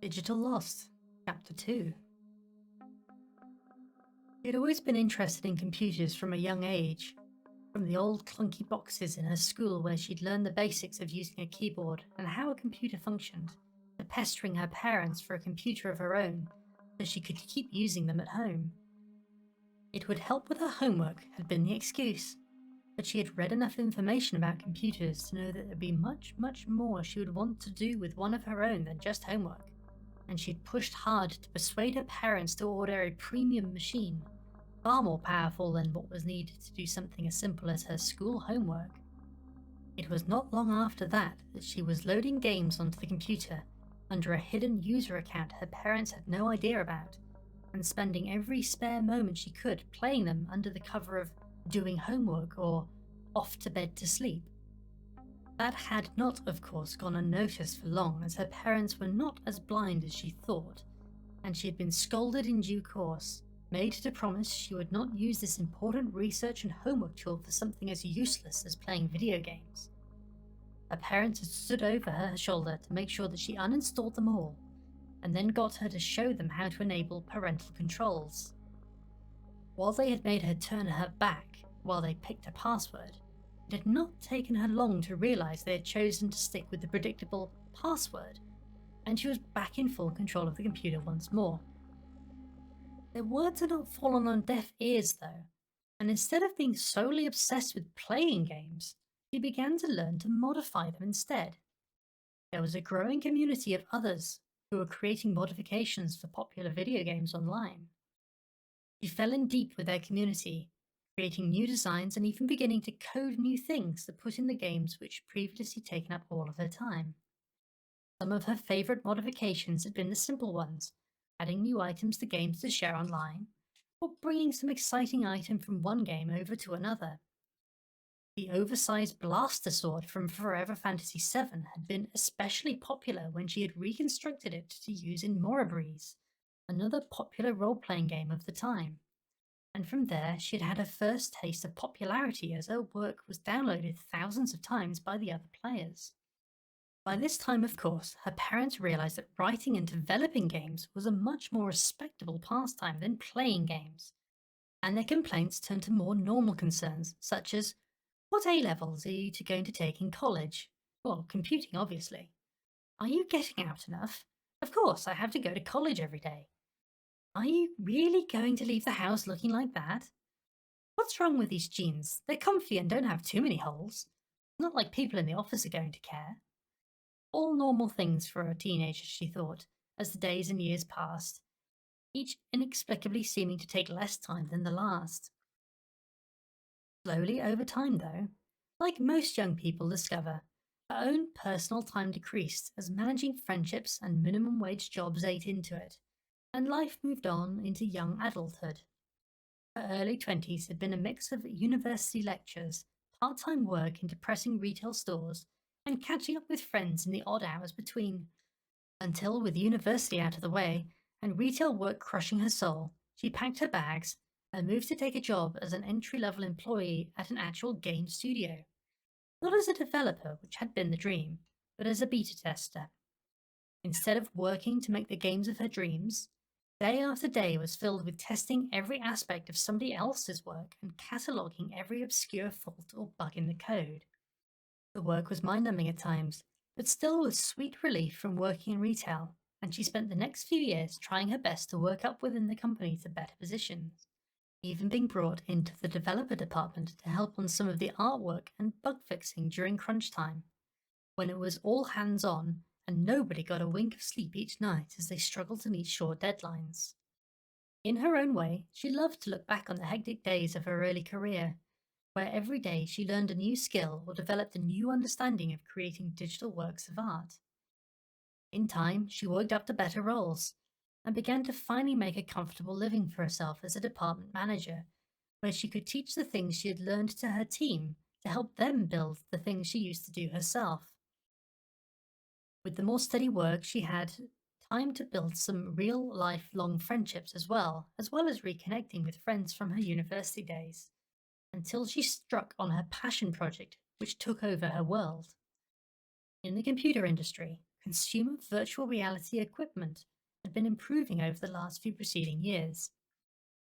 Digital Lost, Chapter 2. She had always been interested in computers from a young age, from the old clunky boxes in her school where she'd learned the basics of using a keyboard and how a computer functioned, to pestering her parents for a computer of her own so she could keep using them at home. It would help with her homework had been the excuse, but she had read enough information about computers to know that there would be much, much more she would want to do with one of her own than just homework, and she'd pushed hard to persuade her parents to order a premium machine, far more powerful than what was needed to do something as simple as her school homework. It was not long after that she was loading games onto the computer under a hidden user account her parents had no idea about, and spending every spare moment she could playing them under the cover of doing homework or off to bed to sleep. That had not, of course, gone unnoticed for long, as her parents were not as blind as she thought, and she had been scolded in due course, made to promise she would not use this important research and homework tool for something as useless as playing video games. Her parents had stood over her shoulder to make sure that she uninstalled them all, and then got her to show them how to enable parental controls. While they had made her turn her back while they picked a password, it had not taken her long to realise they had chosen to stick with the predictable password, and she was back in full control of the computer once more. Their words had not fallen on deaf ears though, and instead of being solely obsessed with playing games, she began to learn to modify them instead. There was a growing community of others who were creating modifications for popular video games online. She fell in deep with their community, creating new designs and even beginning to code new things to put in the games which had previously taken up all of her time. Some of her favourite modifications had been the simple ones, adding new items to games to share online, or bringing some exciting item from one game over to another. The oversized blaster sword from Forever Fantasy VII had been especially popular when she had reconstructed it to use in Morabreeze, another popular role-playing game of the time. And from there she had had her first taste of popularity as her work was downloaded thousands of times by the other players. By this time, of course, her parents realised that writing and developing games was a much more respectable pastime than playing games, and their complaints turned to more normal concerns, such as, what A-levels are you going to take in college? Well, computing, obviously. Are you getting out enough? Of course, I have to go to college every day. Are you really going to leave the house looking like that? What's wrong with these jeans? They're comfy and don't have too many holes. Not like people in the office are going to care. All normal things for a teenager, she thought, as the days and years passed, each inexplicably seeming to take less time than the last. Slowly over time, though, like most young people discover, her own personal time decreased as managing friendships and minimum wage jobs ate into it, and life moved on into young adulthood. Her early 20s had been a mix of university lectures, part-time work in depressing retail stores, and catching up with friends in the odd hours between, until, with university out of the way and retail work crushing her soul, she packed her bags and moved to take a job as an entry-level employee at an actual game studio. Not as a developer, which had been the dream, but as a beta tester. Instead of working to make the games of her dreams, day after day was filled with testing every aspect of somebody else's work and cataloguing every obscure fault or bug in the code. The work was mind-numbing at times, but still with sweet relief from working in retail, and she spent the next few years trying her best to work up within the company to better positions, even being brought into the developer department to help on some of the artwork and bug fixing during crunch time, when it was all hands on and nobody got a wink of sleep each night as they struggled to meet short deadlines. In her own way, she loved to look back on the hectic days of her early career, where every day she learned a new skill or developed a new understanding of creating digital works of art. In time, she worked up to better roles, and began to finally make a comfortable living for herself as a department manager, where she could teach the things she had learned to her team to help them build the things she used to do herself. With the more steady work she had, time to build some real lifelong friendships as well as reconnecting with friends from her university days, until she struck on her passion project, which took over her world. In the computer industry, consumer virtual reality equipment had been improving over the last few preceding years.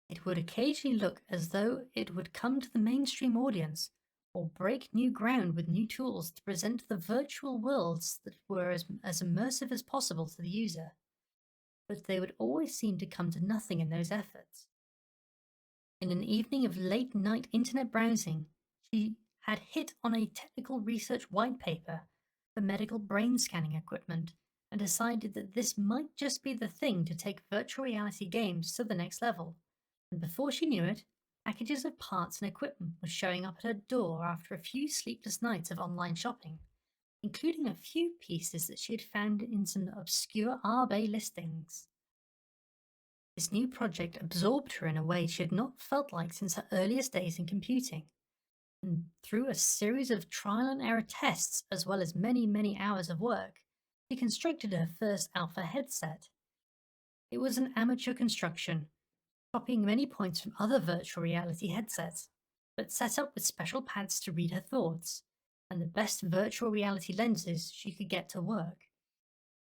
It would occasionally look as though it would come to the mainstream audience or break new ground with new tools to present the virtual worlds that were as immersive as possible to the user, but they would always seem to come to nothing in those efforts. In an evening of late night internet browsing, she had hit on a technical research white paper for medical brain scanning equipment and decided that this might just be the thing to take virtual reality games to the next level. And before she knew it, packages of parts and equipment were showing up at her door after a few sleepless nights of online shopping, including a few pieces that she had found in some obscure eBay listings. This new project absorbed her in a way she had not felt like since her earliest days in computing, and through a series of trial and error tests as well as many, many hours of work, she constructed her first alpha headset. It was an amateur construction, copying many points from other virtual reality headsets, but set up with special pads to read her thoughts, and the best virtual reality lenses she could get to work.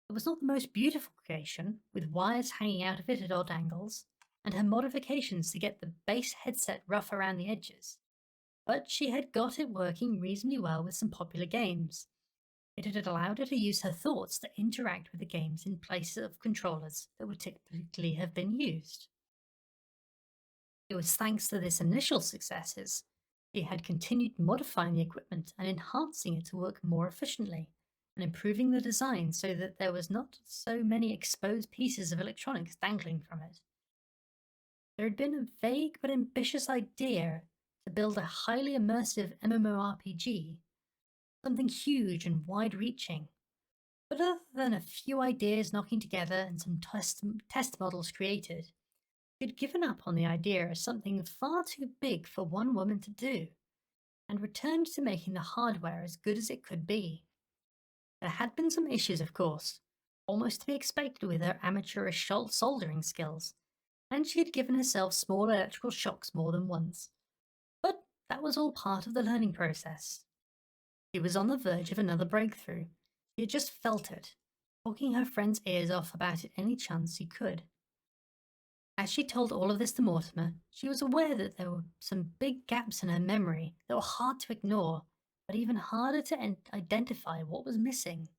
It was not the most beautiful creation, with wires hanging out of it at odd angles, and her modifications to get the base headset rough around the edges, but she had got it working reasonably well with some popular games. It had allowed her to use her thoughts to interact with the games in place of controllers that would typically have been used. It was thanks to this initial successes she had continued modifying the equipment and enhancing it to work more efficiently, and improving the design so that there was not so many exposed pieces of electronics dangling from it. There had been a vague but ambitious idea to build a highly immersive MMORPG, something huge and wide-reaching. But other than a few ideas knocking together and some test models created, she had given up on the idea as something far too big for one woman to do, and returned to making the hardware as good as it could be. There had been some issues, of course, almost to be expected with her amateurish soldering skills, and she had given herself small electrical shocks more than once. But that was all part of the learning process. She was on the verge of another breakthrough. She had just felt it, talking her friend's ears off about it any chance she could. As she told all of this to Mortimer, she was aware that there were some big gaps in her memory that were hard to ignore, but even harder to identify what was missing.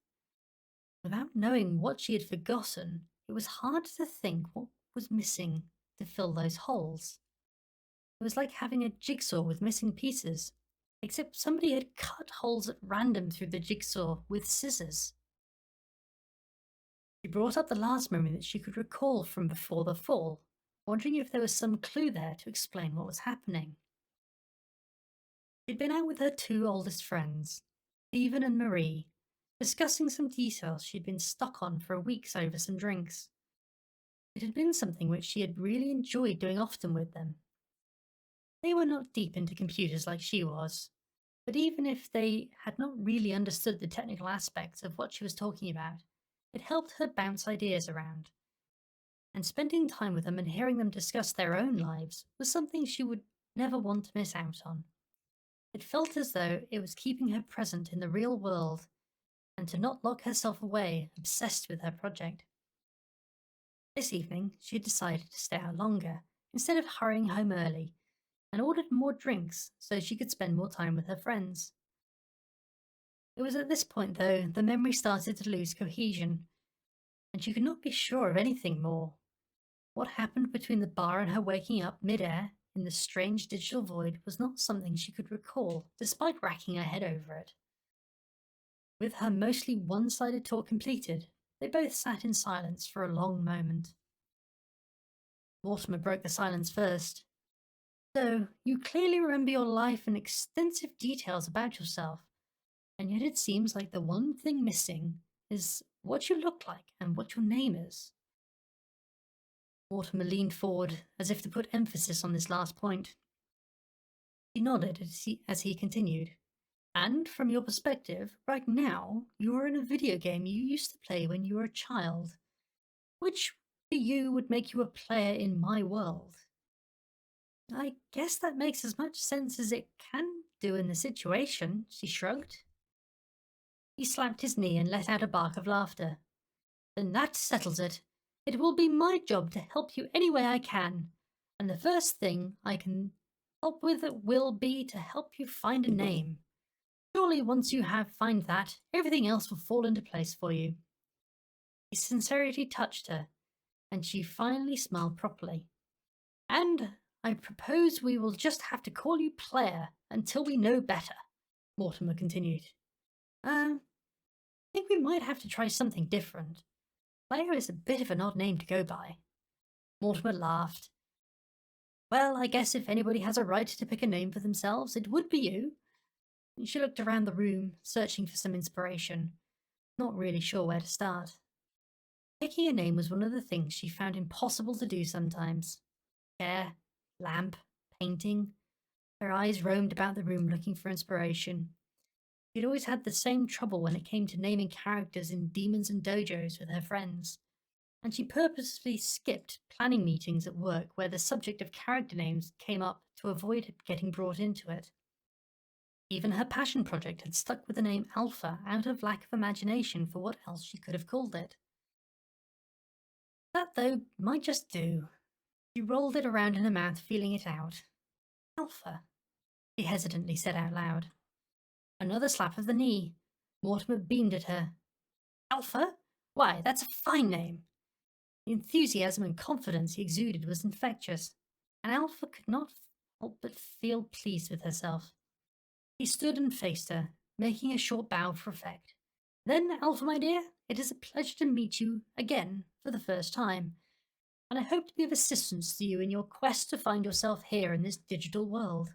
Without knowing what she had forgotten, it was hard to think what was missing to fill those holes. It was like having a jigsaw with missing pieces, except somebody had cut holes at random through the jigsaw with scissors. She brought up the last memory that she could recall from before the fall, wondering if there was some clue there to explain what was happening. She'd been out with her two oldest friends, Stephen and Marie, discussing some details she'd been stuck on for weeks over some drinks. It had been something which she had really enjoyed doing often with them. They were not deep into computers like she was, but even if they had not really understood the technical aspects of what she was talking about, it helped her bounce ideas around. And spending time with them and hearing them discuss their own lives was something she would never want to miss out on. It felt as though it was keeping her present in the real world and to not lock herself away, obsessed with her project. This evening, she had decided to stay out longer, instead of hurrying home early, and ordered more drinks so she could spend more time with her friends. It was at this point, though, the memory started to lose cohesion, and she could not be sure of anything more. What happened between the bar and her waking up mid-air in the strange digital void was not something she could recall, despite racking her head over it. With her mostly one-sided talk completed, they both sat in silence for a long moment. Mortimer broke the silence first. So, you clearly remember your life in extensive details about yourself, and yet it seems like the one thing missing is what you look like and what your name is. Mortimer leaned forward as if to put emphasis on this last point. She nodded as he continued. And from your perspective, right now, you are in a video game you used to play when you were a child. Which to you would make you a player in my world? I guess that makes as much sense as it can do in the situation, she shrugged. He slapped his knee and let out a bark of laughter. Then that settles it. It will be my job to help you any way I can. And the first thing I can help with will be to help you find a name. Surely once you have find that, everything else will fall into place for you. His sincerity touched her, and she finally smiled properly. And I propose we will just have to call you Player until we know better, Mortimer continued. I think we might have to try something different. Player is a bit of an odd name to go by. Mortimer laughed. Well, I guess if anybody has a right to pick a name for themselves, it would be you. She looked around the room, searching for some inspiration, not really sure where to start. Picking a name was one of the things she found impossible to do sometimes. Chair, lamp, painting. Her eyes roamed about the room looking for inspiration. She'd always had the same trouble when it came to naming characters in Demons and Dojos with her friends, and she purposely skipped planning meetings at work where the subject of character names came up to avoid it getting brought into it. Even her passion project had stuck with the name Alpha out of lack of imagination for what else she could have called it. That, though, might just do. She rolled it around in her mouth, feeling it out. Alpha, she hesitantly said out loud. Another slap of the knee. Mortimer beamed at her. Alpha? Why, that's a fine name. The enthusiasm and confidence he exuded was infectious, and Alpha could not help but feel pleased with herself. He stood and faced her, making a short bow for effect. Then, Alpha, my dear, it is a pleasure to meet you again for the first time, and I hope to be of assistance to you in your quest to find yourself here in this digital world.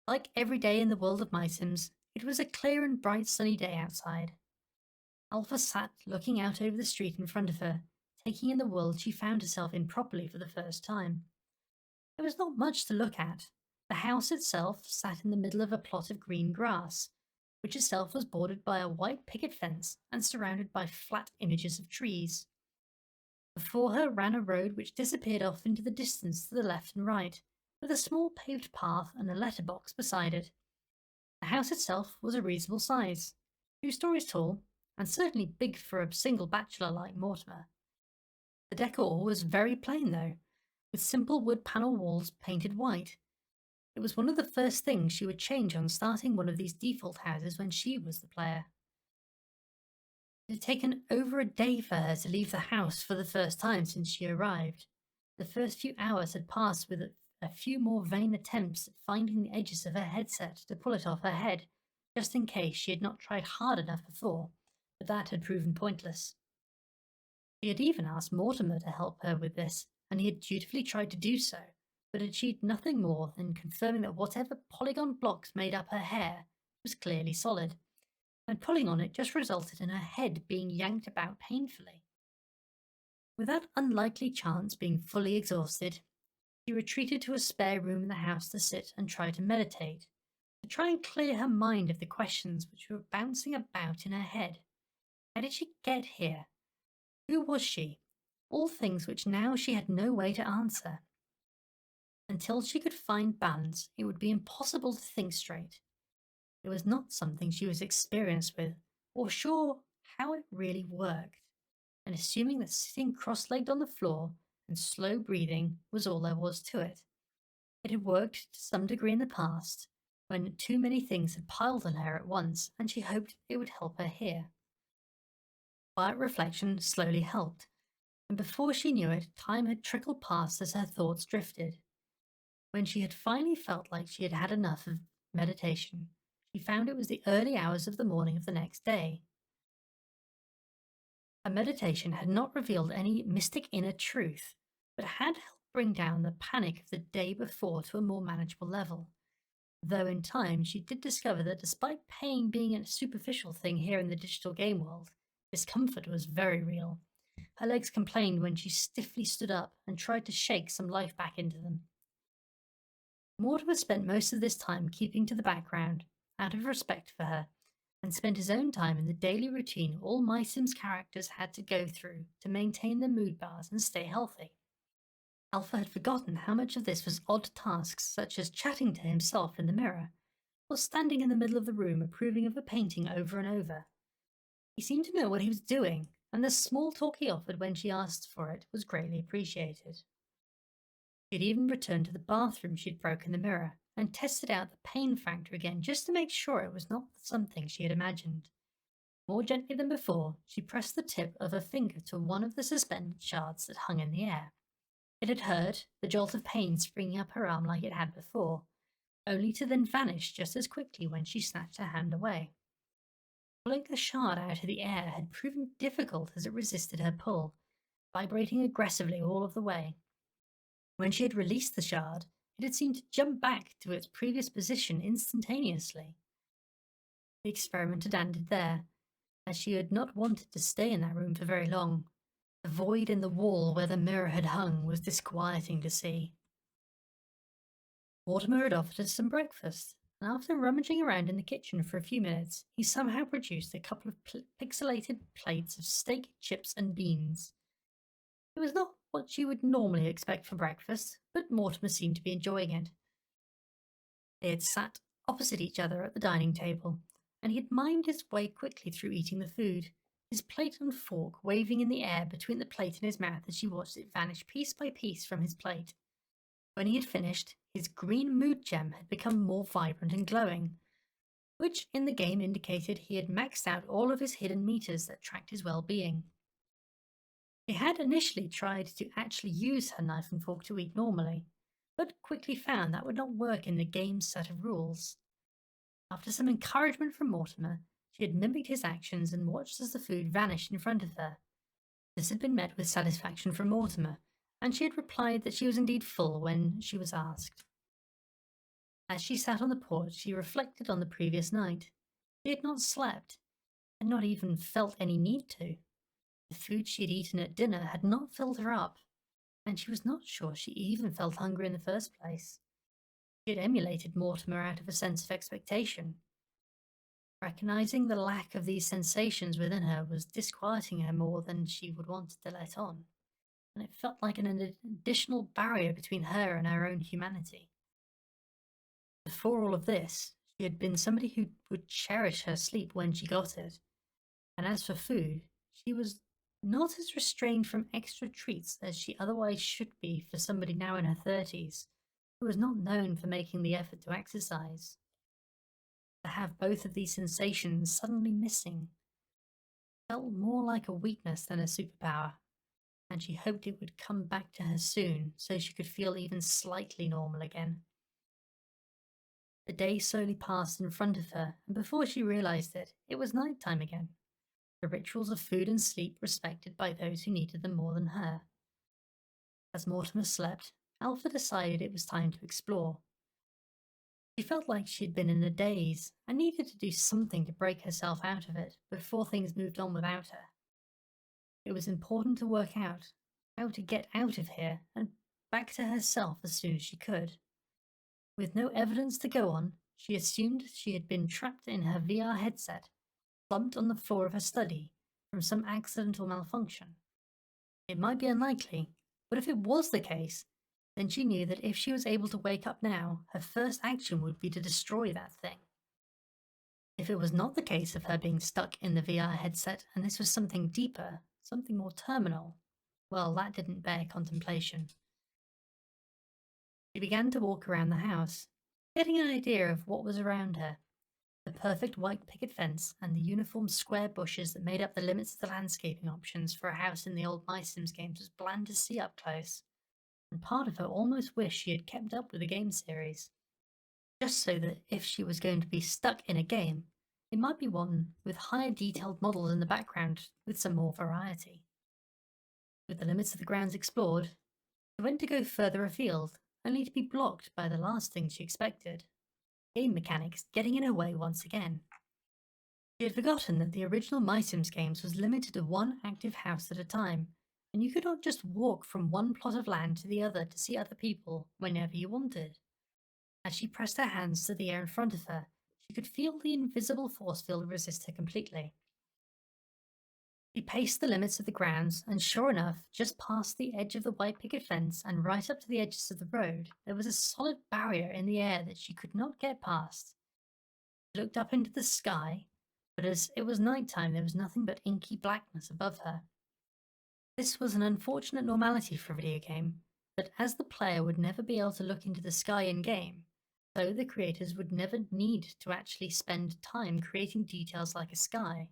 Like every day in the world of My Sims, it was a clear and bright sunny day outside. Alpha sat looking out over the street in front of her, taking in the world she found herself in properly for the first time. There was not much to look at. The house itself sat in the middle of a plot of green grass, which itself was bordered by a white picket fence and surrounded by flat images of trees. Before her ran a road which disappeared off into the distance to the left and right, with a small paved path and a letterbox beside it. The house itself was a reasonable size, 2 stories tall, and certainly big for a single bachelor like Mortimer. The decor was very plain, though, with simple wood panel walls painted white. It was one of the first things she would change on starting one of these default houses when she was the player. It had taken over a day for her to leave the house for the first time since she arrived. The first few hours had passed with a few more vain attempts at finding the edges of her headset to pull it off her head, just in case she had not tried hard enough before, but that had proven pointless. She had even asked Mortimer to help her with this, and he had dutifully tried to do so, but achieved nothing more than confirming that whatever polygon blocks made up her hair was clearly solid, and pulling on it just resulted in her head being yanked about painfully. With that unlikely chance being fully exhausted, she retreated to a spare room in the house to sit and try to meditate, to try and clear her mind of the questions which were bouncing about in her head. How did she get here? Who was she? All things which now she had no way to answer. Until she could find balance, it would be impossible to think straight. It was not something she was experienced with, or sure how it really worked, and assuming that sitting cross-legged on the floor and slow breathing was all there was to it. It had worked to some degree in the past, when too many things had piled on her at once, and she hoped it would help her here. Quiet reflection slowly helped, and before she knew it, time had trickled past as her thoughts drifted. When she had finally felt like she had had enough of meditation, she found it was the early hours of the morning of the next day. Her meditation had not revealed any mystic inner truth, but had helped bring down the panic of the day before to a more manageable level. Though in time she did discover that despite pain being a superficial thing here in the digital game world, discomfort was very real. Her legs complained when she stiffly stood up and tried to shake some life back into them. Mortimer spent most of this time keeping to the background, out of respect for her, and spent his own time in the daily routine all My Sims characters had to go through to maintain their mood bars and stay healthy. Alpha had forgotten how much of this was odd tasks such as chatting to himself in the mirror, or standing in the middle of the room approving of a painting over and over. He seemed to know what he was doing, and the small talk he offered when she asked for it was greatly appreciated. She had even returned to the bathroom she'd broken the mirror and tested out the pain factor again just to make sure it was not something she had imagined. More gently than before, she pressed the tip of her finger to one of the suspended shards that hung in the air. It had hurt, the jolt of pain springing up her arm like it had before, only to then vanish just as quickly when she snatched her hand away. Pulling the shard out of the air had proven difficult as it resisted her pull, vibrating aggressively all of the way. When she had released the shard, it had seemed to jump back to its previous position instantaneously. The experiment had ended there, as she had not wanted to stay in that room for very long. The void in the wall where the mirror had hung was disquieting to see. Mortimer had offered us some breakfast, and after rummaging around in the kitchen for a few minutes, he somehow produced a couple of pixelated plates of steak, chips, and beans. It was not what you would normally expect for breakfast, but Mortimer seemed to be enjoying it. They had sat opposite each other at the dining table, and he had mimed his way quickly through eating the food, his plate and fork waving in the air between the plate and his mouth as she watched it vanish piece by piece from his plate. When he had finished, his green mood gem had become more vibrant and glowing, which in the game indicated he had maxed out all of his hidden meters that tracked his well-being. He had initially tried to actually use her knife and fork to eat normally, but quickly found that would not work in the game's set of rules. After some encouragement from Mortimer, she had mimicked his actions and watched as the food vanished in front of her. This had been met with satisfaction from Mortimer, and she had replied that she was indeed full when she was asked. As she sat on the porch, she reflected on the previous night. She had not slept, and not even felt any need to. The food she had eaten at dinner had not filled her up, and she was not sure she even felt hungry in the first place. She had emulated Mortimer out of a sense of expectation. Recognizing the lack of these sensations within her was disquieting her more than she would want to let on, and it felt like an additional barrier between her and her own humanity. Before all of this, she had been somebody who would cherish her sleep when she got it, and as for food, she was not as restrained from extra treats as she otherwise should be for somebody now in her 30s, who was not known for making the effort to exercise. To have both of these sensations suddenly missing felt more like a weakness than a superpower, and she hoped it would come back to her soon so she could feel even slightly normal again. The day slowly passed in front of her, and before she realized it, it was night time again. The rituals of food and sleep respected by those who needed them more than her. As Mortimer slept, Alpha decided it was time to explore. She felt like she had been in a daze and needed to do something to break herself out of it before things moved on without her. It was important to work out how to get out of here and back to herself as soon as she could. With no evidence to go on, she assumed she had been trapped in her VR headset, slumped on the floor of her study from some accidental malfunction. It might be unlikely, but if it was the case, then she knew that if she was able to wake up now, her first action would be to destroy that thing. If it was not the case of her being stuck in the VR headset and this was something deeper, something more terminal, well, that didn't bear contemplation. She began to walk around the house, getting an idea of what was around her. The perfect white picket fence and the uniform square bushes that made up the limits of the landscaping options for a house in the old My Sims games was bland to see up close, and part of her almost wished she had kept up with the game series, just so that if she was going to be stuck in a game, it might be one with higher detailed models in the background with some more variety. With the limits of the grounds explored, she went to go further afield, only to be blocked by the last thing she expected. Game mechanics getting in her way once again. She had forgotten that the original My Sims games was limited to one active house at a time, and you could not just walk from one plot of land to the other to see other people whenever you wanted. As she pressed her hands to the air in front of her, She could feel the invisible force field resist her completely. She paced the limits of the grounds, and sure enough, just past the edge of the white picket fence and right up to the edges of the road, there was a solid barrier in the air that she could not get past. She looked up into the sky, but as it was night time, there was nothing but inky blackness above her. This was an unfortunate normality for a video game, but as the player would never be able to look into the sky in game, so the creators would never need to actually spend time creating details like a sky.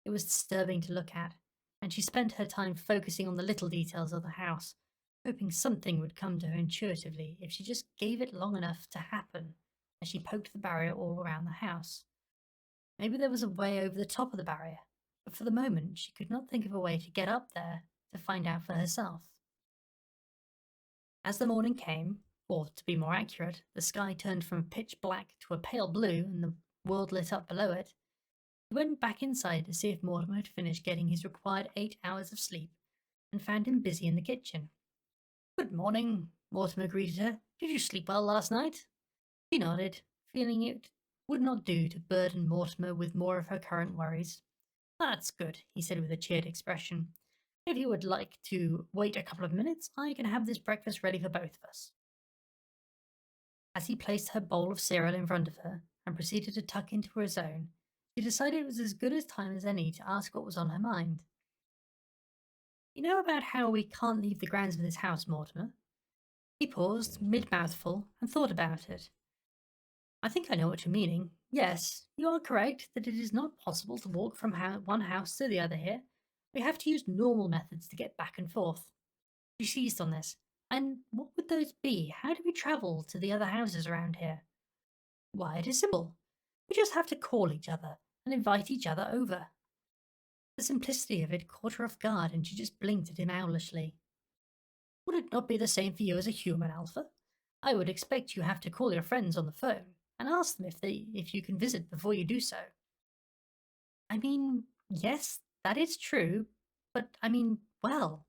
It was disturbing to look at, and she spent her time focusing on the little details of the house, hoping something would come to her intuitively if she just gave it long enough to happen as she poked the barrier all around the house. Maybe there was a way over the top of the barrier, but for the moment she could not think of a way to get up there to find out for herself. As the morning came, or to be more accurate, the sky turned from pitch black to a pale blue and the world lit up below it, he went back inside to see if Mortimer had finished getting his required 8 hours of sleep and found him busy in the kitchen. "Good morning," Mortimer greeted her. "Did you sleep well last night?" She nodded, feeling it would not do to burden Mortimer with more of her current worries. "That's good," he said with a cheered expression. "If you would like to wait a couple of minutes, I can have this breakfast ready for both of us." As he placed her bowl of cereal in front of her and proceeded to tuck into her zone, she decided it was as good a time as any to ask what was on her mind. "You know about how we can't leave the grounds of this house, Mortimer?" He paused, mid-mouthful, and thought about it. "I think I know what you're meaning. Yes, you are correct that it is not possible to walk from one house to the other here. We have to use normal methods to get back and forth." She seized on this. "And what would those be? How do we travel to the other houses around here?" "Why, it is simple. We just have to call each other and invite each other over." The simplicity of it caught her off guard, and she just blinked at him owlishly. "Would it not be the same for you as a human, Alpha? I would expect you have to call your friends on the phone and ask them if you can visit before you do so." "I mean, yes, that is true, but I mean, well."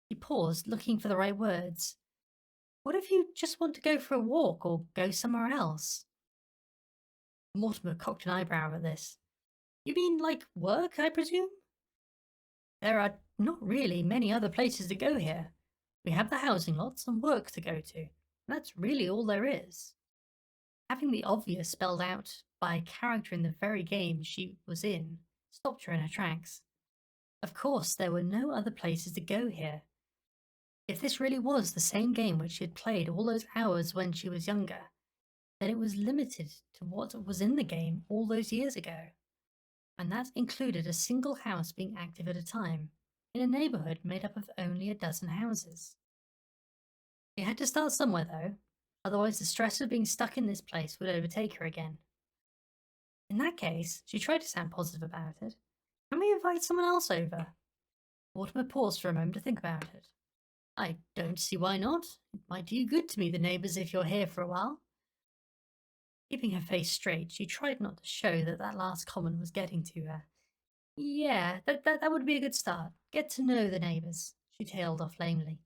He paused, looking for the right words. "What if you just want to go for a walk or go somewhere else?" Mortimer cocked an eyebrow at this. "You mean like work, I presume?" "There are not really many other places to go here. We have the housing lots and work to go to. That's really all there is." Having the obvious spelled out by a character in the very game she was in stopped her in her tracks. Of course, there were no other places to go here. If this really was the same game which she had played all those hours when she was younger, then it was limited to what was in the game all those years ago. And that included a single house being active at a time, in a neighbourhood made up of only a dozen houses. She had to start somewhere though, otherwise the stress of being stuck in this place would overtake her again. In that case, she tried to sound positive about it. "Can we invite someone else over?" Mortimer paused for a moment to think about it. "I don't see why not. It might do you good to meet the neighbours if you're here for a while." Keeping her face straight, she tried not to show that that last comment was getting to her. "Yeah, that would be a good start. Get to know the neighbours," she tailed off lamely.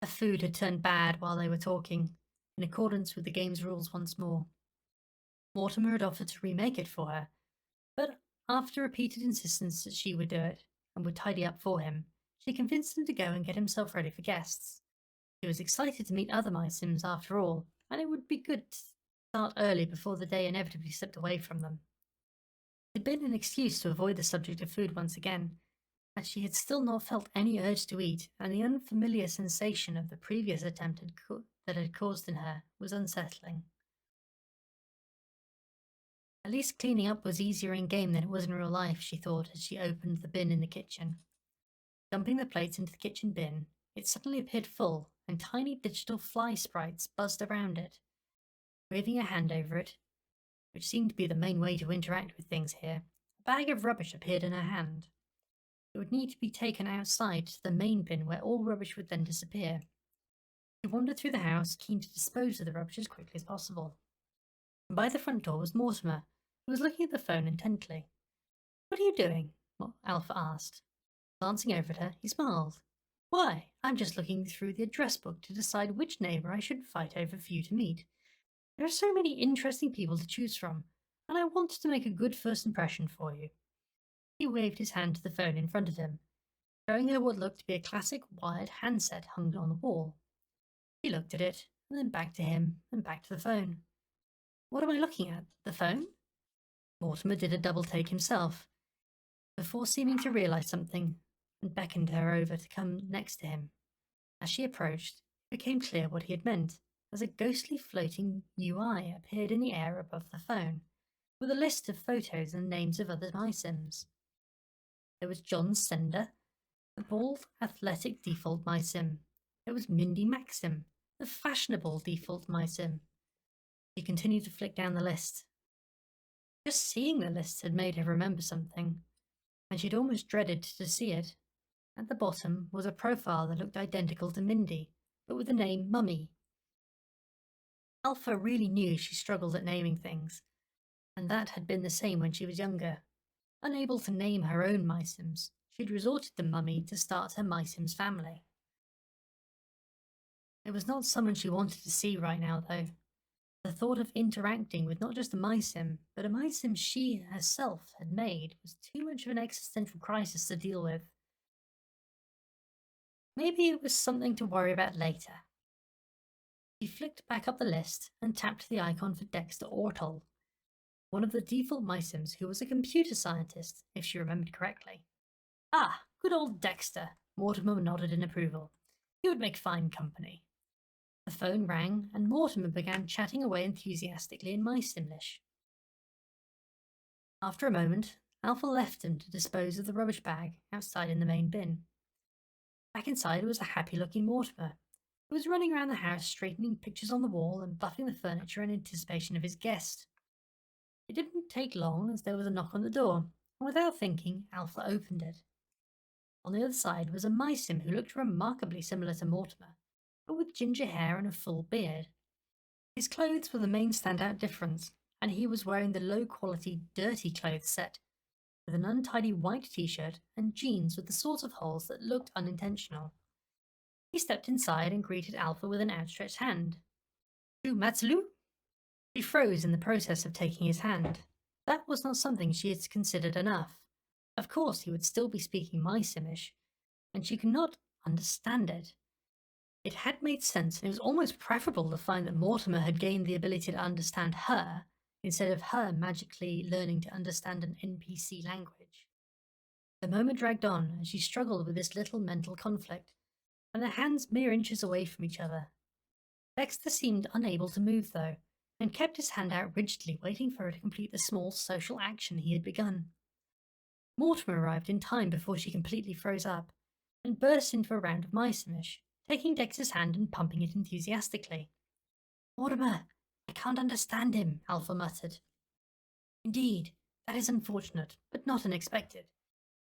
Her food had turned bad while they were talking, in accordance with the game's rules once more. Mortimer had offered to remake it for her, but after repeated insistence that she would do it, and would tidy up for him, she convinced him to go and get himself ready for guests. She was excited to meet other My Sims after all, and it would be good to start early before the day inevitably slipped away from them. It had been an excuse to avoid the subject of food once again, as she had still not felt any urge to eat, and the unfamiliar sensation of the previous attempt that had caused in her was unsettling. At least cleaning up was easier in game than it was in real life, she thought as she opened the bin in the kitchen. Dumping the plates into the kitchen bin, it suddenly appeared full, and tiny digital fly sprites buzzed around it. Waving a hand over it, which seemed to be the main way to interact with things here, a bag of rubbish appeared in her hand. It would need to be taken outside to the main bin where all rubbish would then disappear. She wandered through the house, keen to dispose of the rubbish as quickly as possible. And by the front door was Mortimer, who was looking at the phone intently. "What are you doing?" Alpha asked. Glancing over at her, he smiled. "Why, I'm just looking through the address book to decide which neighbour I should invite over for you to meet. There are so many interesting people to choose from, and I wanted to make a good first impression for you. He waved his hand to the phone in front of him, showing her what looked to be a classic wired handset hung on the wall. She looked at it, and then back to him, and back to the phone. What am I looking at? The phone? Mortimer did a double take himself, before seeming to realize something, and beckoned her over to come next to him. As she approached, it became clear what he had meant, as a ghostly floating UI appeared in the air above the phone, with a list of photos and names of other MySims. There was John Sender, the bald, athletic default MySim. There was Mindy Maxim, the fashionable default MySim. She continued to flick down the list. Just seeing the list had made her remember something, and she'd almost dreaded to see it. At the bottom was a profile that looked identical to Mindy, but with the name Mummy. Alpha really knew she struggled at naming things, and that had been the same when she was younger. Unable to name her own MySims, she'd resorted to Mummy to start her MySims family. It was not someone she wanted to see right now, though. The thought of interacting with not just a MySim, but a MySim she herself had made was too much of an existential crisis to deal with. Maybe it was something to worry about later. She flicked back up the list and tapped the icon for Dexter Ortol, one of the default MySims who was a computer scientist, if she remembered correctly. Ah, good old Dexter, Mortimer nodded in approval. He would make fine company. The phone rang, and Mortimer began chatting away enthusiastically in MySimlish. After a moment, Alpha left him to dispose of the rubbish bag outside in the main bin. Back inside was a happy-looking Mortimer, who was running around the house straightening pictures on the wall and buffing the furniture in anticipation of his guest. It didn't take long as there was a knock on the door, and without thinking, Alpha opened it. On the other side was a MySim who looked remarkably similar to Mortimer, but with ginger hair and a full beard. His clothes were the main standout difference, and he was wearing the low-quality, dirty clothes set, with an untidy white t-shirt and jeans with the sorts of holes that looked unintentional. He stepped inside and greeted Alpha with an outstretched hand. "Tu Matsulu?" She froze in the process of taking his hand. That was not something she had considered enough. Of course he would still be speaking MySimish, and she could not understand it. It had made sense, and it was almost preferable to find that Mortimer had gained the ability to understand her, instead of her magically learning to understand an NPC language. The moment dragged on as she struggled with this little mental conflict, and their hands mere inches away from each other. Dexter seemed unable to move, though, and kept his hand out rigidly, waiting for her to complete the small social action he had begun. Mortimer arrived in time before she completely froze up, and burst into a round of MySimish, taking Dexter's hand and pumping it enthusiastically. "Mortimer, I can't understand him," Alpha muttered. "Indeed, that is unfortunate, but not unexpected.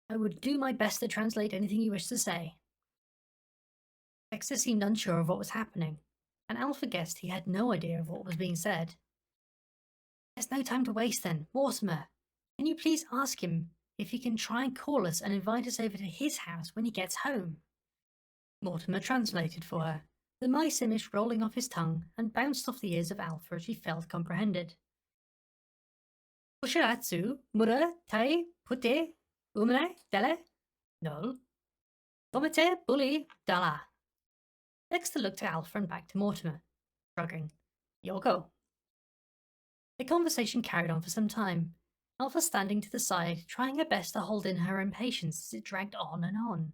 I would do my best to translate anything you wish to say." Dexter seemed unsure of what was happening, and Alpha guessed he had no idea of what was being said. "There's no time to waste then. Mortimer, can you please ask him if he can try and call us and invite us over to his house when he gets home?" Mortimer translated for her, the MySimish rolling off his tongue and bounced off the ears of Alpha as she felt comprehended. "Ushiratsu, mura, tai, pute, umane, dele, nol, tomete, bully, dala." Dexter looked at Alpha and back to Mortimer, shrugging. "Yoko." The conversation carried on for some time, Alpha standing to the side, trying her best to hold in her impatience as it dragged on and on.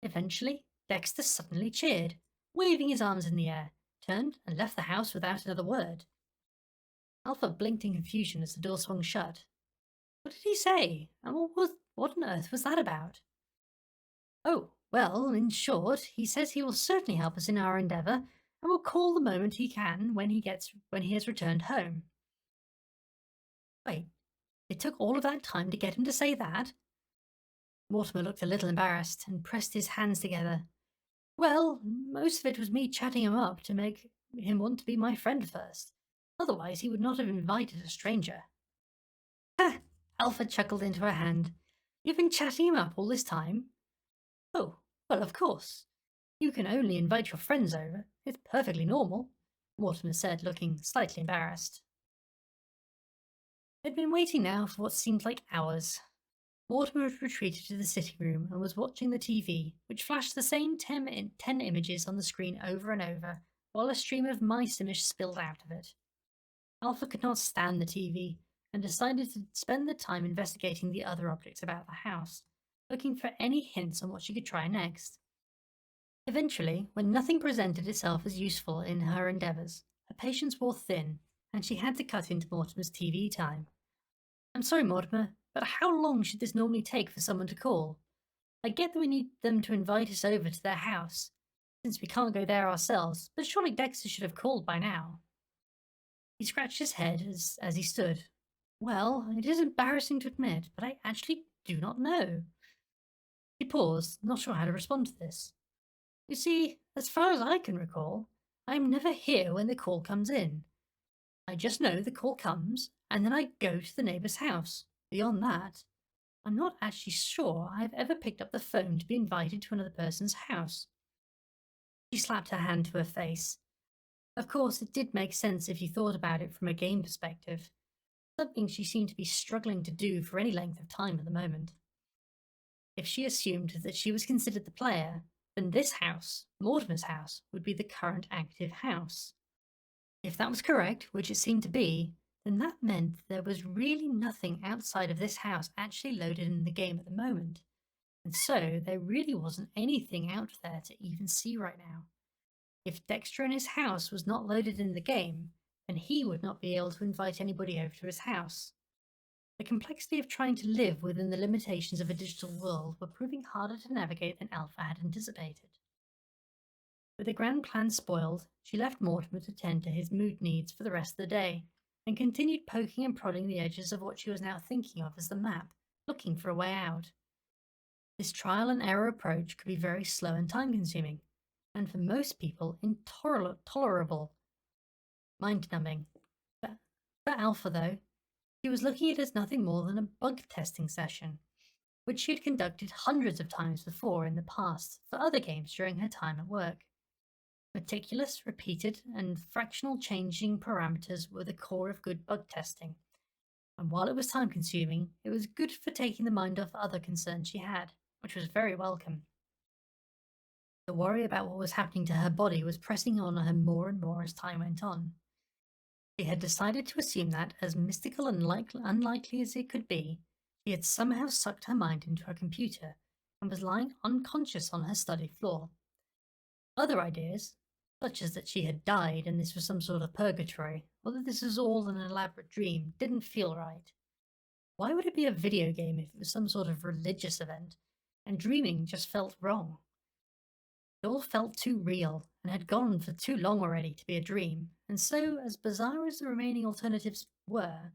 Eventually, Dexter suddenly cheered, waving his arms in the air, turned and left the house without another word. Alpha blinked in confusion as the door swung shut. What did he say? And what on earth was that about? "Oh, well, in short, he says he will certainly help us in our endeavour, and will call the moment he can when he has returned home." Wait, it took all of that time to get him to say that? Mortimer looked a little embarrassed and pressed his hands together. "Well, most of it was me chatting him up to make him want to be my friend first. Otherwise, he would not have invited a stranger." "Ha!" Alpha chuckled into her hand. "You've been chatting him up all this time?" "Oh, well, of course. You can only invite your friends over. It's perfectly normal. Mortimer said, looking slightly embarrassed. They'd been waiting now for what seemed like hours. Mortimer had retreated to the sitting room and was watching the TV, which flashed the same 10 images on the screen over and over, while a stream of mice image spilled out of it. Alpha could not stand the TV and decided to spend the time investigating the other objects about the house, looking for any hints on what she could try next. Eventually, when nothing presented itself as useful in her endeavours, her patience wore thin, and she had to cut into Mortimer's TV time. I'm sorry, Mortimer, but how long should this normally take for someone to call? I get that we need them to invite us over to their house, since we can't go there ourselves, but surely Dexter should have called by now. He scratched his head as he stood. Well, it is embarrassing to admit, but I actually do not know. He paused, not sure how to respond to this. You see, as far as I can recall, I am never here when the call comes in. I just know the call comes, and then I go to the neighbour's house. Beyond that, I'm not actually sure I've ever picked up the phone to be invited to another person's house. She slapped her hand to her face. Of course, it did make sense if you thought about it from a game perspective, something she seemed to be struggling to do for any length of time at the moment. If she assumed that she was considered the player, then this house, Mortimer's house, would be the current active house. If that was correct, which it seemed to be, then that meant there was really nothing outside of this house actually loaded in the game at the moment, and so there really wasn't anything out there to even see right now. If Dexter and his house was not loaded in the game, then he would not be able to invite anybody over to his house. The complexity of trying to live within the limitations of a digital world were proving harder to navigate than Alpha had anticipated. With the grand plan spoiled, she left Mortimer to tend to his mood needs for the rest of the day, and continued poking and prodding the edges of what she was now thinking of as the map, looking for a way out. This trial and error approach could be very slow and time consuming, and for most people intolerable, mind numbing. For Alpha, though, she was looking at it as nothing more than a bug testing session, which she had conducted hundreds of times before in the past for other games during her time at work. Meticulous, repeated, and fractional changing parameters were the core of good bug testing, and while it was time consuming, it was good for taking the mind off other concerns she had, which was very welcome. The worry about what was happening to her body was pressing on her more and more as time went on. She had decided to assume that, as mystical and unlikely as it could be, she had somehow sucked her mind into her computer and was lying unconscious on her study floor. Other ideas, such as that she had died and this was some sort of purgatory, or that this was all an elaborate dream, didn't feel right. Why would it be a video game if it was some sort of religious event, and dreaming just felt wrong? It all felt too real, and had gone on for too long already to be a dream, and so, as bizarre as the remaining alternatives were,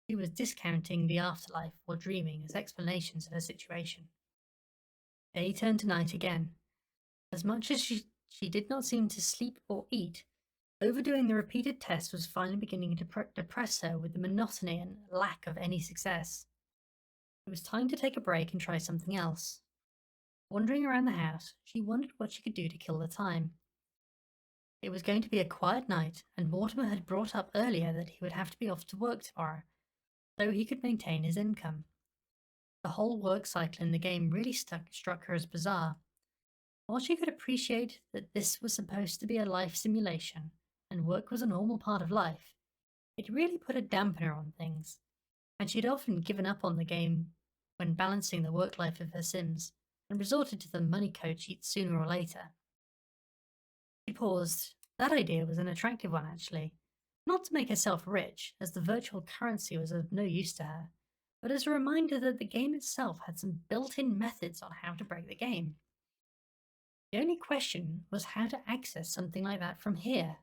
she was discounting the afterlife or dreaming as explanations of her situation. Day turned to night again. As much as she did not seem to sleep or eat, overdoing the repeated tests was finally beginning to depress her with the monotony and lack of any success. It was time to take a break and try something else. Wandering around the house, she wondered what she could do to kill the time. It was going to be a quiet night, and Mortimer had brought up earlier that he would have to be off to work tomorrow, so he could maintain his income. The whole work cycle in the game really struck her as bizarre. While she could appreciate that this was supposed to be a life simulation, and work was a normal part of life, it really put a dampener on things, and she had often given up on the game when balancing the work life of her Sims, and resorted to the money code sheet sooner or later. She paused. That idea was an attractive one, actually. Not to make herself rich, as the virtual currency was of no use to her, but as a reminder that the game itself had some built-in methods on how to break the game. The only question was how to access something like that from here.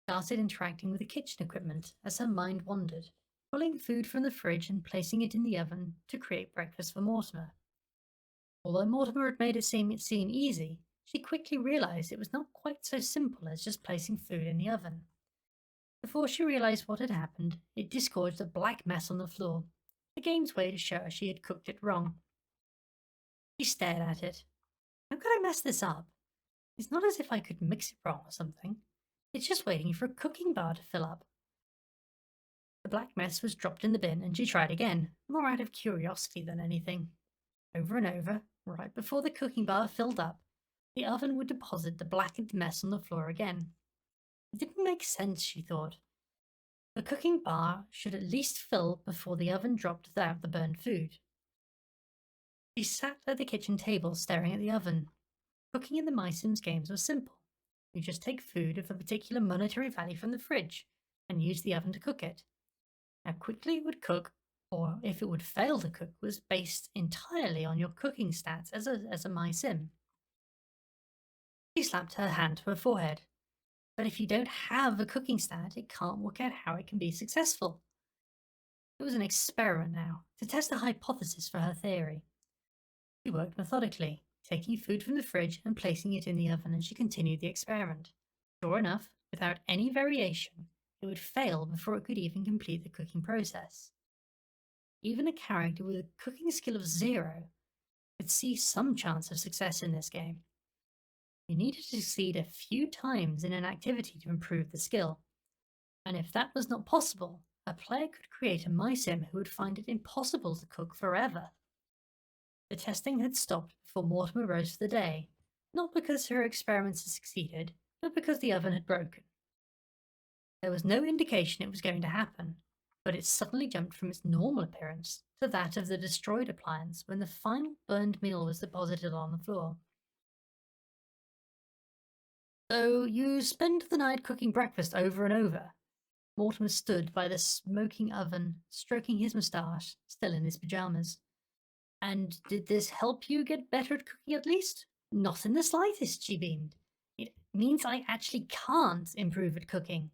She started interacting with the kitchen equipment as her mind wandered, pulling food from the fridge and placing it in the oven to create breakfast for Mortimer. Although Mortimer had made it seem easy, she quickly realized it was not quite so simple as just placing food in the oven. Before she realized what had happened, it disgorged a black mess on the floor, the game's way to show her she had cooked it wrong. She stared at it. How could I mess this up? It's not as if I could mix it wrong or something. It's just waiting for a cooking bar to fill up. The black mess was dropped in the bin and she tried again, more out of curiosity than anything. Over and over, right before the cooking bar filled up, the oven would deposit the blackened mess on the floor again. It didn't make sense, she thought. The cooking bar should at least fill before the oven dropped out the burned food. She sat at the kitchen table staring at the oven. Cooking in the My Sims games was simple. You just take food of a particular monetary value from the fridge and use the oven to cook it. How quickly it would cook, or if it would fail to cook, was based entirely on your cooking stats as a My Sim. She slapped her hand to her forehead. But if you don't have a cooking stat, it can't work out how it can be successful. It was an experiment now, to test a hypothesis for her theory. She worked methodically, taking food from the fridge and placing it in the oven as she continued the experiment. Sure enough, without any variation, it would fail before it could even complete the cooking process. Even a character with a cooking skill of 0 could see some chance of success in this game. You needed to succeed a few times in an activity to improve the skill, and if that was not possible, a player could create a MySim who would find it impossible to cook forever. The testing had stopped before Mortimer rose for the day, not because her experiments had succeeded, but because the oven had broken. There was no indication it was going to happen, but it suddenly jumped from its normal appearance to that of the destroyed appliance when the final burned meal was deposited on the floor. So you spent the night cooking breakfast over and over? Mortimer stood by the smoking oven, stroking his moustache, still in his pajamas. And did this help you get better at cooking at least? Not in the slightest, she beamed. It means I actually can't improve at cooking.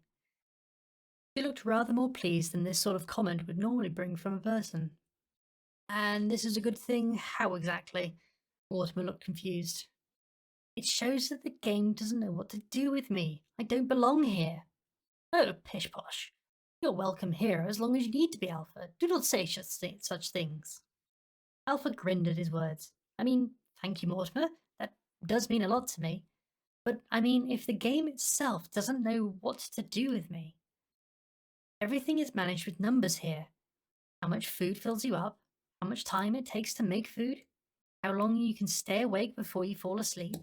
She looked rather more pleased than this sort of comment would normally bring from a person. And this is a good thing? How exactly? Mortimer looked confused. It shows that the game doesn't know what to do with me. I don't belong here. Oh, pish posh. You're welcome here as long as you need to be, Alpha. Do not say such things. Alpha grinned at his words. I mean, thank you, Mortimer. That does mean a lot to me. But, I mean, if the game itself doesn't know what to do with me. Everything is managed with numbers here. How much food fills you up, how much time it takes to make food, how long you can stay awake before you fall asleep.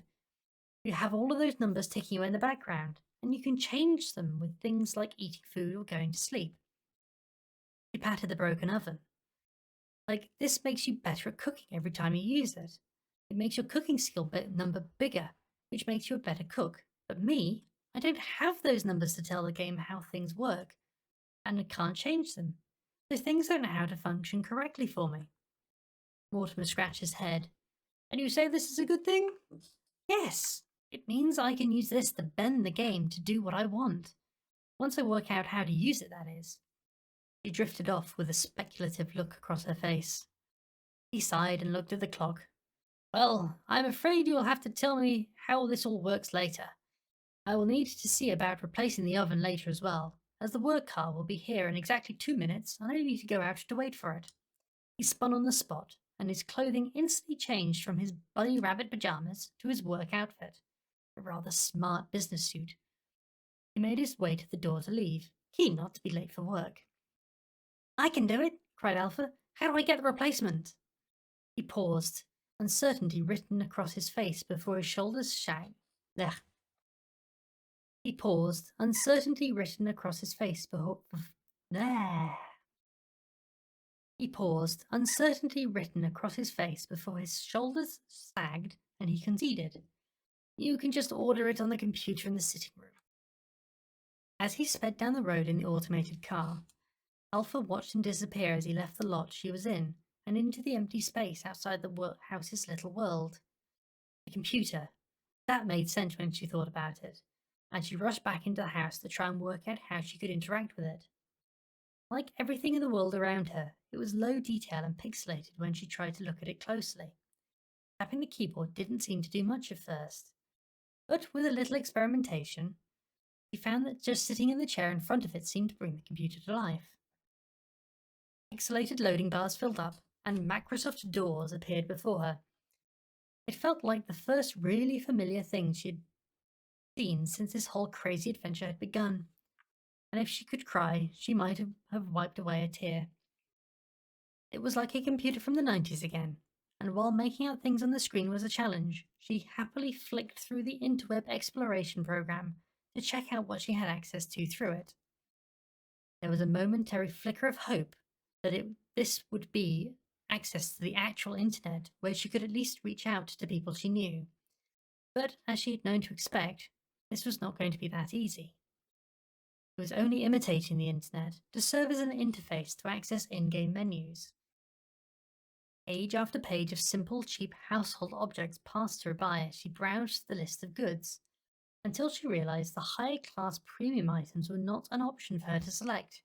You have all of those numbers ticking away in the background, and you can change them with things like eating food or going to sleep. He patted the broken oven. Like, this makes you better at cooking every time you use it. It makes your cooking skill number bigger, which makes you a better cook. But me, I don't have those numbers to tell the game how things work, and I can't change them. So things don't know how to function correctly for me. Mortimer scratched his head. And you say this is a good thing? Yes. It means I can use this to bend the game to do what I want. Once I work out how to use it, that is. She drifted off with a speculative look across her face. He sighed and looked at the clock. Well, I'm afraid you will have to tell me how this all works later. I will need to see about replacing the oven later as well, as the work car will be here in exactly 2 minutes and I need to go out to wait for it. He spun on the spot, and his clothing instantly changed from his bunny rabbit pajamas to his work outfit, a rather smart business suit. He made his way to the door to leave, keen not to be late for work. I can do it, cried Alpha. How do I get the replacement? He paused, uncertainty written across his face before his shoulders sagged. He paused, uncertainty written across his face before. He paused, uncertainty written across his face before his shoulders sagged and he conceded. You can just order it on the computer in the sitting room. As he sped down the road in the automated car, Alpha watched him disappear as he left the lot she was in and into the empty space outside the house's little world. The computer. That made sense when she thought about it, and she rushed back into the house to try and work out how she could interact with it. Like everything in the world around her, it was low detail and pixelated when she tried to look at it closely. Tapping the keyboard didn't seem to do much at first, but with a little experimentation, she found that just sitting in the chair in front of it seemed to bring the computer to life. Pixelated loading bars filled up, and Microsoft doors appeared before her. It felt like the first really familiar thing she'd seen since this whole crazy adventure had begun, and if she could cry, she might have wiped away a tear. It was like a computer from the 90s again, and while making out things on the screen was a challenge, she happily flicked through the interweb exploration program to check out what she had access to through it. There was a momentary flicker of hope that this would be access to the actual internet where she could at least reach out to people she knew. But as she had known to expect, this was not going to be that easy. It was only imitating the internet to serve as an interface to access in-game menus. Page after page of simple, cheap household objects passed her by as she browsed the list of goods, until she realized the high-class premium items were not an option for her to select.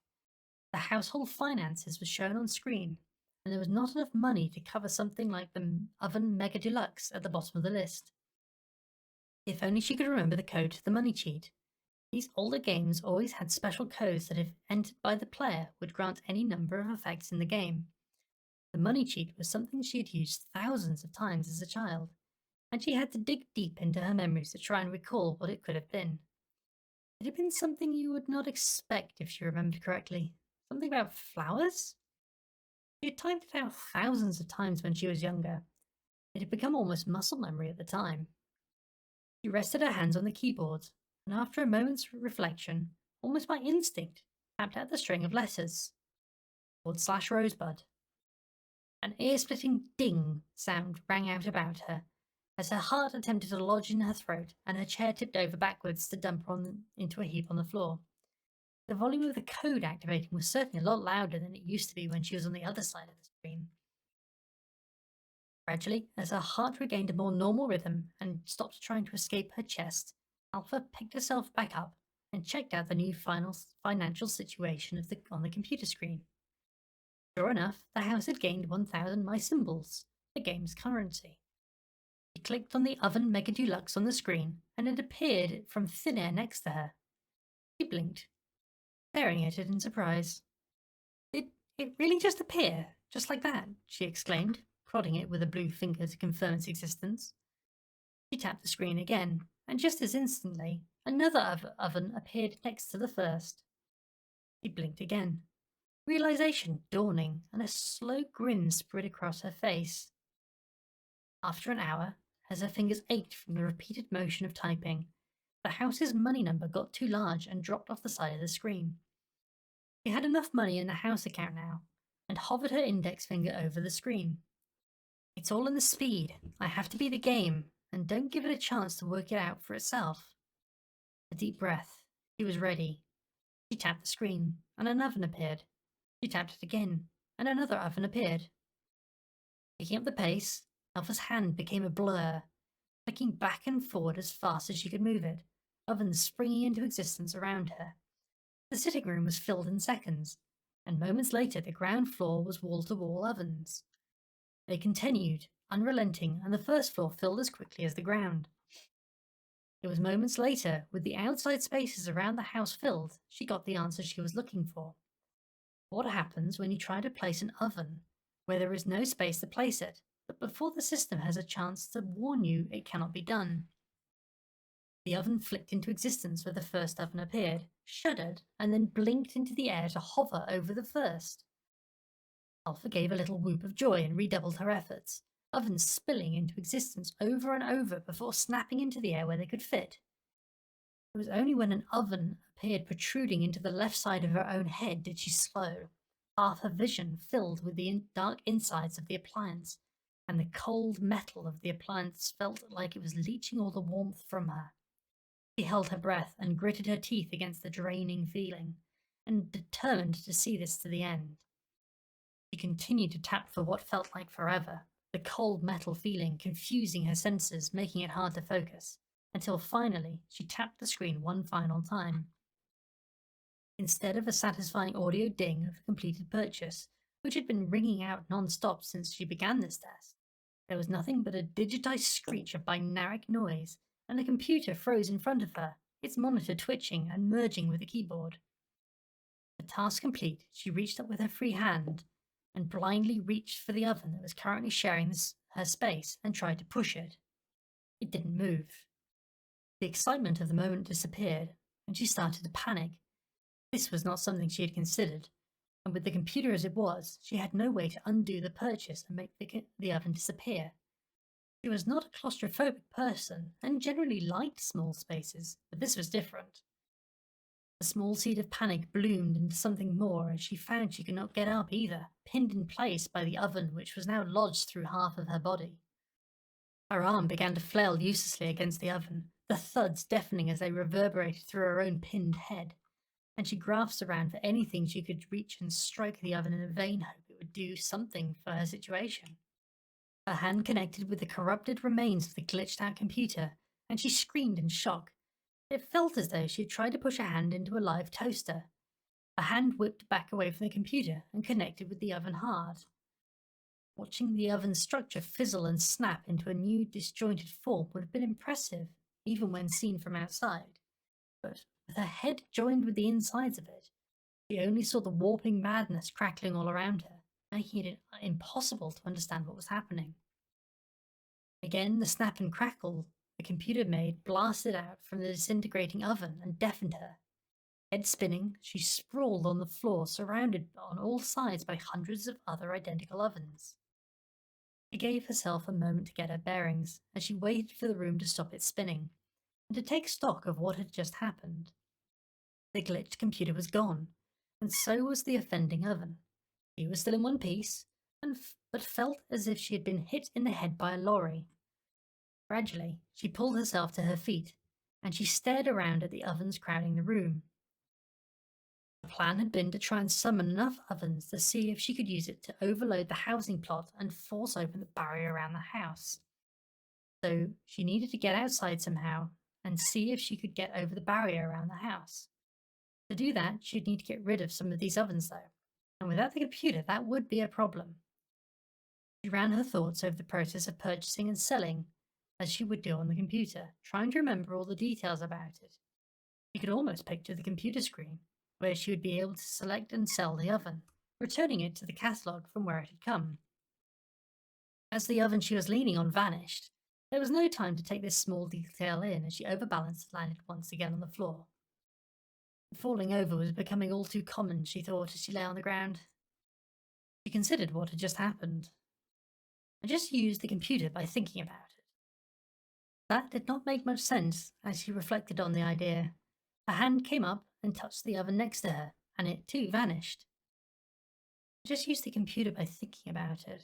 The household finances were shown on screen, and there was not enough money to cover something like the Oven Mega Deluxe at the bottom of the list. If only she could remember the code to the money cheat. These older games always had special codes that, if entered by the player, would grant any number of effects in the game. The money cheat was something she had used thousands of times as a child, and she had to dig deep into her memories to try and recall what it could have been. It had been something you would not expect if she remembered correctly. Something about flowers? She had typed it out thousands of times when she was younger. It had become almost muscle memory at the time. She rested her hands on the keyboard, and after a moment's reflection, almost by instinct, tapped out the string of letters. /Rosebud. An ear-splitting ding sound rang out about her, as her heart attempted to lodge in her throat and her chair tipped over backwards to dump her into a heap on the floor. The volume of the code activating was certainly a lot louder than it used to be when she was on the other side of the screen. Gradually, as her heart regained a more normal rhythm and stopped trying to escape her chest, Alpha picked herself back up and checked out the new financial situation on the computer screen. Sure enough, the house had gained 1,000 my symbols, the game's currency. She clicked on the Oven Mega Deluxe on the screen, and it appeared from thin air next to her. She blinked, staring at it in surprise. It really just appear, just like that, she exclaimed, prodding it with a blue finger to confirm its existence. She tapped the screen again, and just as instantly, another oven appeared next to the first. She blinked again, realization dawning, and a slow grin spread across her face. After an hour, as her fingers ached from the repeated motion of typing, the house's money number got too large and dropped off the side of the screen. She had enough money in the house account now, and hovered her index finger over the screen. It's all in the speed. I have to beat the game, and don't give it a chance to work it out for itself. A deep breath. She was ready. She tapped the screen, and an oven appeared. She tapped it again, and another oven appeared. Picking up the pace, Alpha's hand became a blur, flicking back and forward as fast as she could move it, ovens springing into existence around her. The sitting room was filled in seconds, and moments later the ground floor was wall-to-wall ovens. They continued, unrelenting, and the first floor filled as quickly as the ground. It was moments later, with the outside spaces around the house filled, she got the answer she was looking for. What happens when you try to place an oven where there is no space to place it, but before the system has a chance to warn you it cannot be done? The oven flicked into existence where the first oven appeared, shuddered, and then blinked into the air to hover over the first. Alpha gave a little whoop of joy and redoubled her efforts, ovens spilling into existence over and over before snapping into the air where they could fit. It was only when an oven appeared protruding into the left side of her own head did she slow, half her vision filled with the dark insides of the appliance, and the cold metal of the appliance felt like it was leaching all the warmth from her. She held her breath and gritted her teeth against the draining feeling, and determined to see this to the end. She continued to tap for what felt like forever, the cold metal feeling confusing her senses, making it hard to focus, until finally she tapped the screen one final time. Instead of a satisfying audio ding of a completed purchase, which had been ringing out non-stop since she began this test, there was nothing but a digitized screech of binaric noise, and the computer froze in front of her, its monitor twitching and merging with the keyboard. The task complete, she reached up with her free hand and blindly reached for the oven that was currently sharing her space and tried to push it. It didn't move. The excitement of the moment disappeared, and she started to panic. This was not something she had considered, and with the computer as it was, she had no way to undo the purchase and make the oven disappear. She was not a claustrophobic person and generally liked small spaces, but this was different. A small seed of panic bloomed into something more as she found she could not get up either, pinned in place by the oven which was now lodged through half of her body. Her arm began to flail uselessly against the oven, the thuds deafening as they reverberated through her own pinned head, and she grasped around for anything she could reach and strike the oven in a vain hope it would do something for her situation. Her hand connected with the corrupted remains of the glitched out computer, and she screamed in shock. It felt as though she had tried to push her hand into a live toaster. Her hand whipped back away from the computer and connected with the oven hard. Watching the oven's structure fizzle and snap into a new disjointed form would have been impressive, even when seen from outside. But with her head joined with the insides of it, she only saw the warping madness crackling all around her, making it impossible to understand what was happening. Again, the snap and crackle the computer made blasted out from the disintegrating oven and deafened her. Head spinning, she sprawled on the floor, surrounded on all sides by hundreds of other identical ovens. She gave herself a moment to get her bearings as she waited for the room to stop its spinning and to take stock of what had just happened. The glitched computer was gone, and so was the offending oven. She was still in one piece, but felt as if she had been hit in the head by a lorry. Gradually, she pulled herself to her feet, and she stared around at the ovens crowding the room. The plan had been to try and summon enough ovens to see if she could use it to overload the housing plot and force open the barrier around the house. So she needed to get outside somehow and see if she could get over the barrier around the house. To do that, she'd need to get rid of some of these ovens though, and without the computer that would be a problem. She ran her thoughts over the process of purchasing and selling, as she would do on the computer, trying to remember all the details about it. She could almost picture the computer screen, where she would be able to select and sell the oven, returning it to the catalogue from where it had come. As the oven she was leaning on vanished, there was no time to take this small detail in as she overbalanced and landed once again on the floor. Falling over was becoming all too common, she thought as she lay on the ground. She considered what had just happened. I just used the computer by thinking about it. That did not make much sense as she reflected on the idea. Her hand came up and touched the oven next to her, and it too vanished. I just used the computer by thinking about it.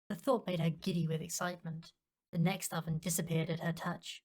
The thought made her giddy with excitement. The next oven disappeared at her touch.